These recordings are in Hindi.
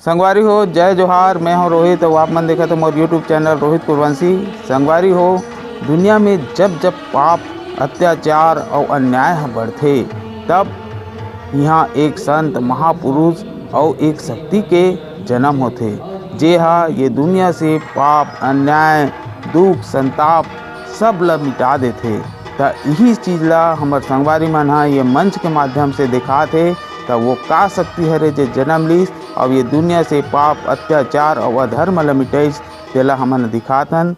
संगवारी हो जय जोहार। मैं हूं रोहित और आप मन देखा तो मोर यूट्यूब चैनल रोहित कुरवंशी। संगवारी हो दुनिया में जब जब पाप अत्याचार और अन्याय ह बढ़थे तब यहाँ एक संत महापुरुष और एक शक्ति के जन्म होथे जे हा ये दुनिया से पाप अन्याय दुख संताप सब ला मिटा देथे। त यही चीज़ ला हमर संगवारी मन हा ये मंच के माध्यम से दिखाथे त वो का शक्ति हरे जे जन्म लीस और ये दुनिया से पाप अत्याचार और अधर्म ला मिटाइस तेला हमन दिखाथन।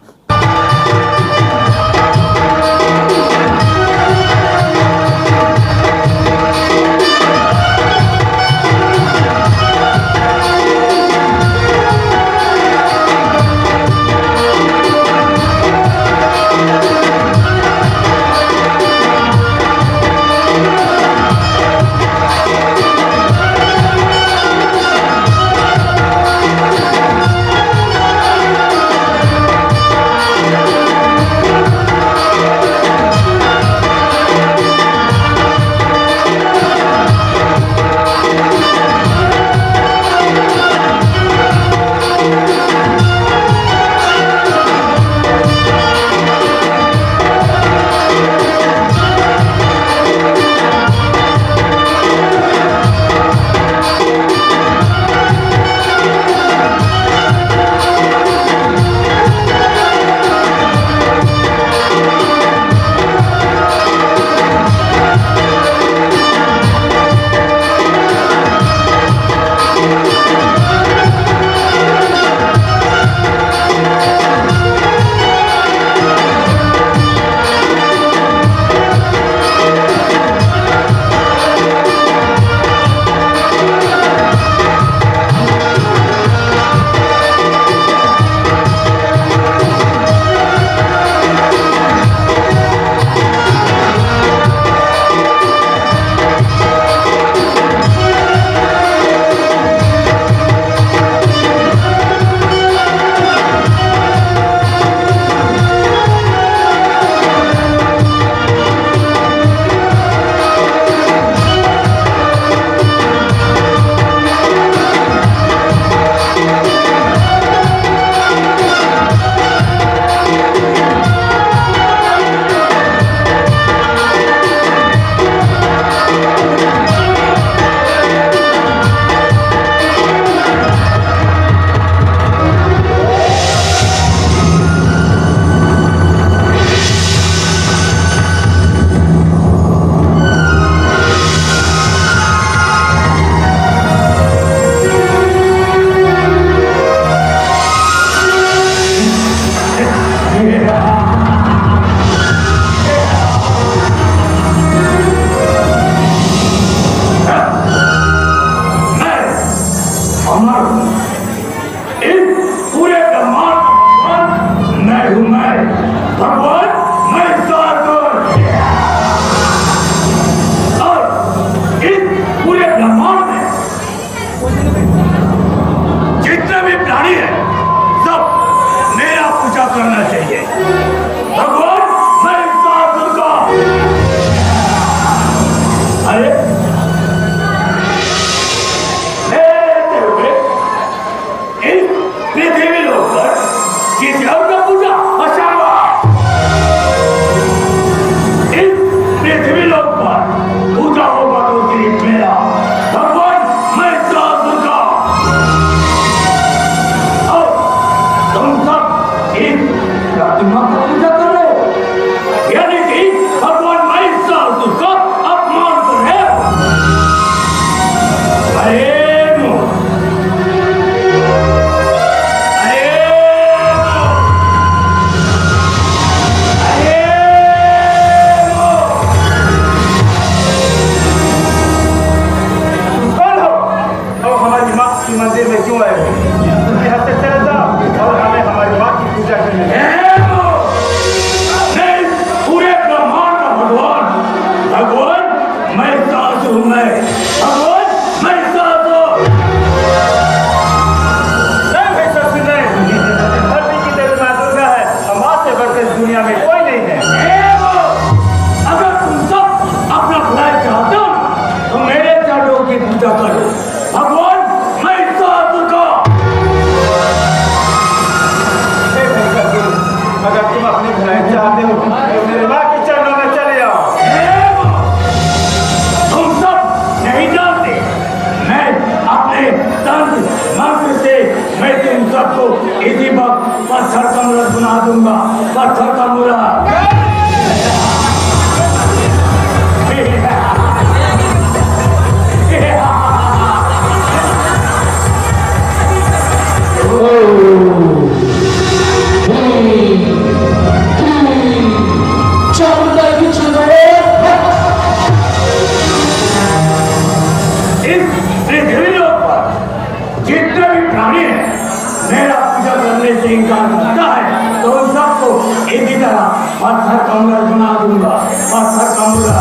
पूजा करो। भगवान मैं इस दुर्गा तंत्र मंत्र से मैं तुम सबको इसी वक्त पत्थर का मूर्त बना दूंगा। पत्थर का मूर्त। इनकार करता है तो उन सबको इसी तरह पत्थर का मूर्त बना दूंगा। पत्थर का मूर्त।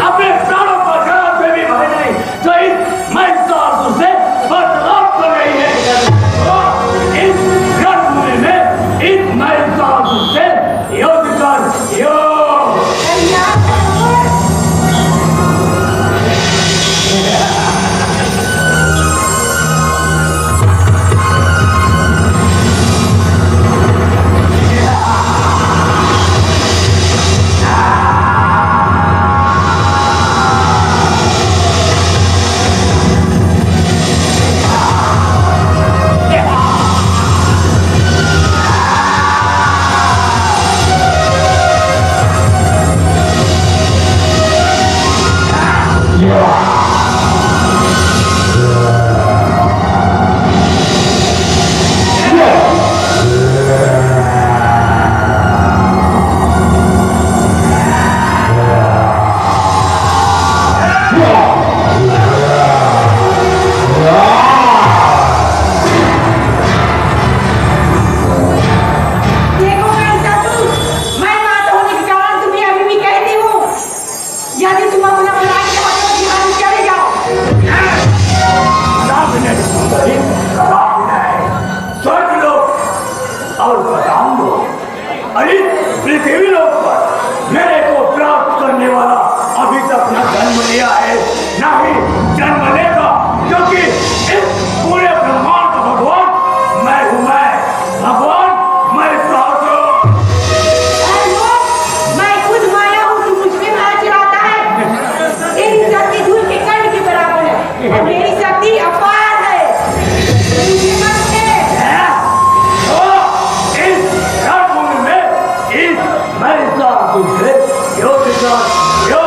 अपने प्राणों का जरा से भी भय नहीं जो इस मैं से बर्ताव कर रही है। वापिस अपना जन्म लिया है, ना ही जन्म लेगा, क्योंकि इस पूरे ब्रह्मांड का भगवान मैं हूं, मैं भगवान, मैं सहस्र। मैं खुद माया हूँ, तू मुझ में माया चलाता है। तेरी शक्ति धूल के कण के बराबर है और मेरी शक्ति अपार है। मुझे मत दे। तो इस रणभूमि में इस मेरे साथ तुझे योद्धा यो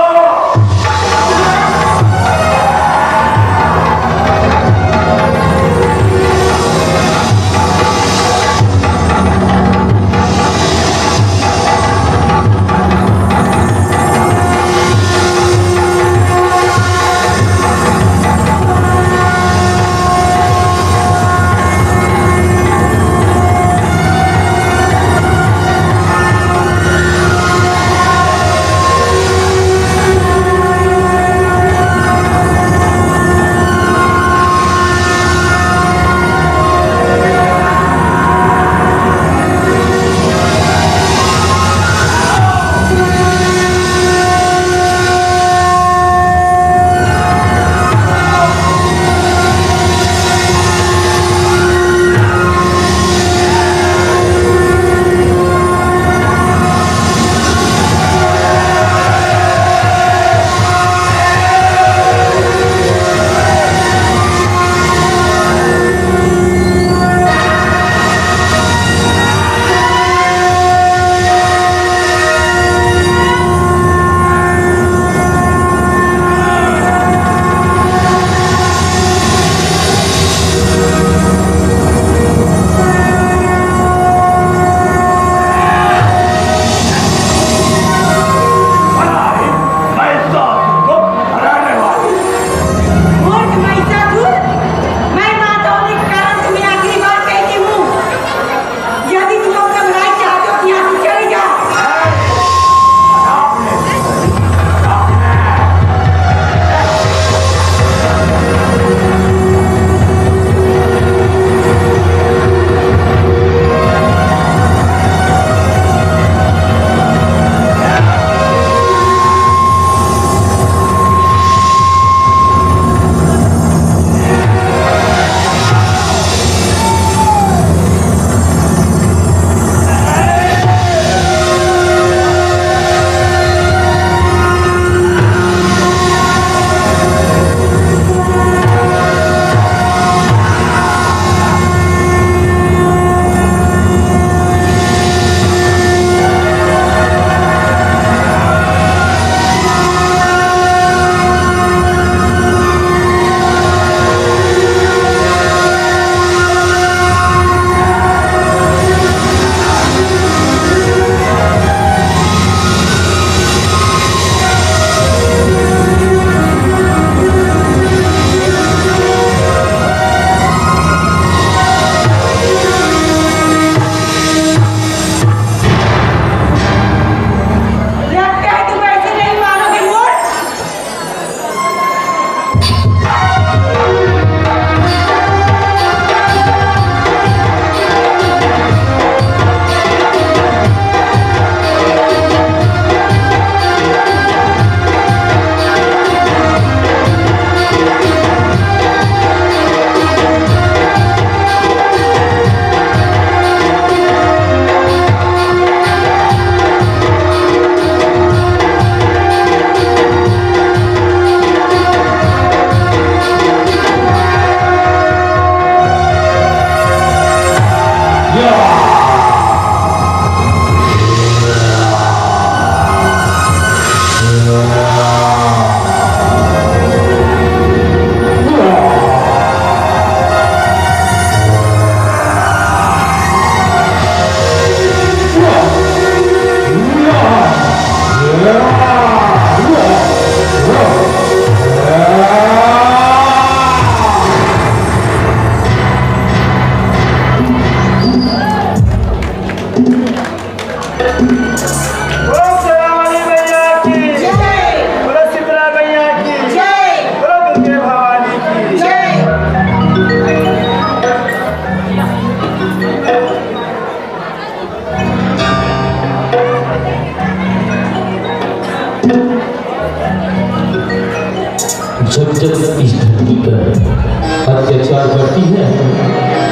अत्याचार करती है,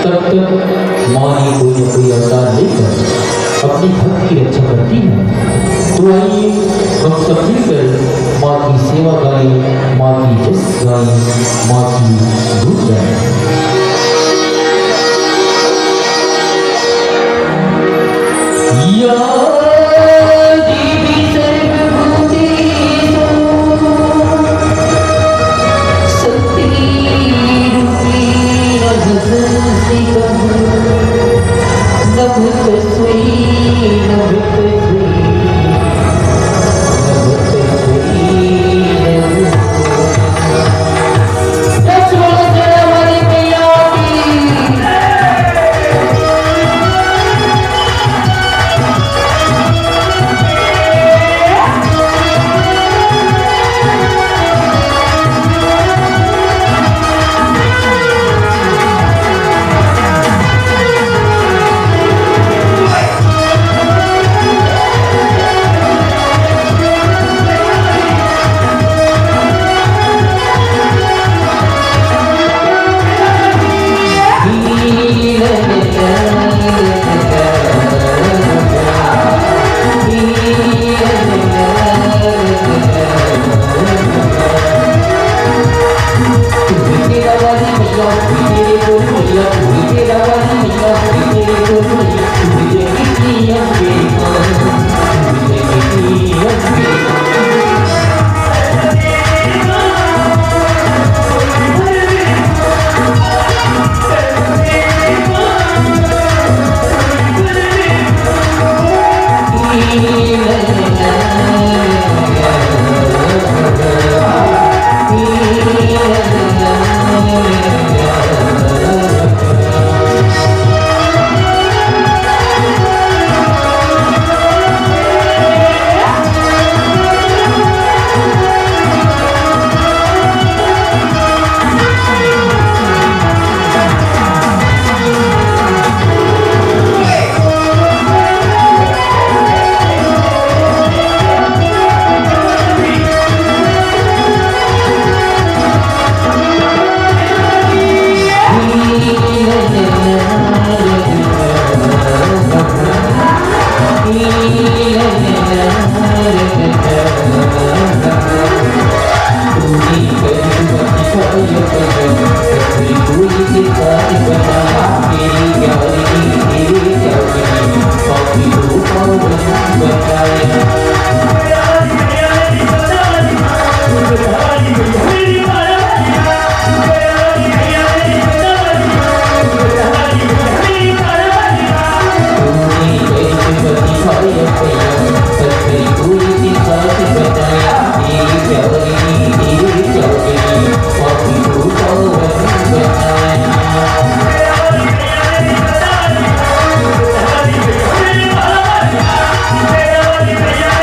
तब तक माँ ये कोई न कोई अवतार लेकर अपनी भक्त की रक्षा करती है। तो आइए हम सब मिलकर माँ की सेवा करें, माँ की जस गाएं, माँ की धूप गाएं। या देवी सर्वभूतेषु शक्तिरूपेण संस्थितः नभस्मै नभस्मै Yeah.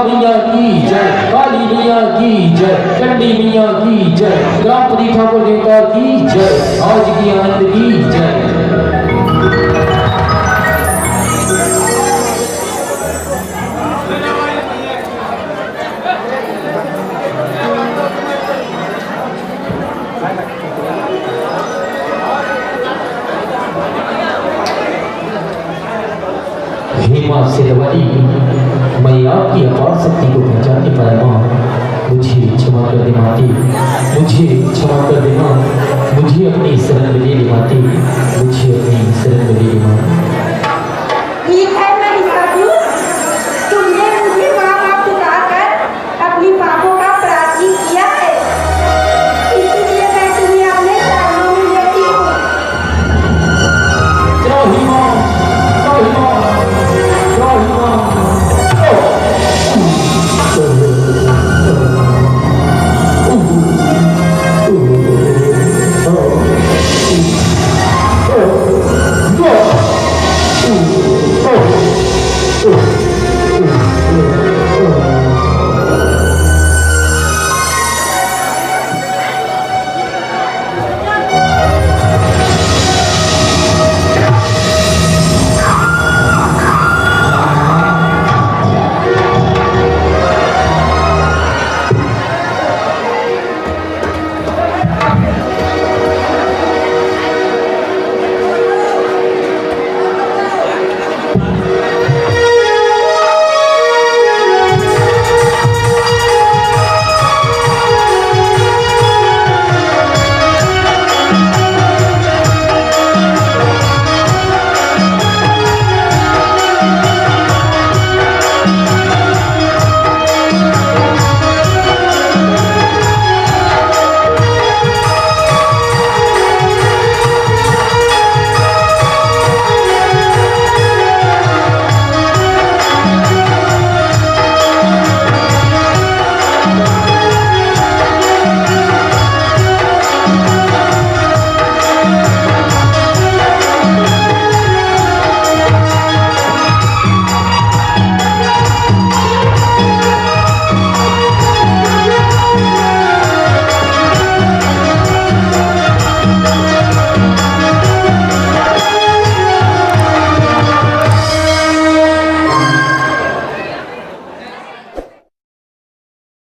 मैया की जय, काली मैया की जय, चंडी मैया की जय, ग्रामपति ठाकुर देवता की जय, आज की आनंद की जय। हेमा सिरवली, मैं आपकी अपार शक्ति को पहचानने पाया माँ, मुझे क्षमा कर दे माते, मुझे क्षमा कर दे माँ, मुझे अपनी शरण में ले ले माते, मुझे अपनी शरण में ले ले माँ।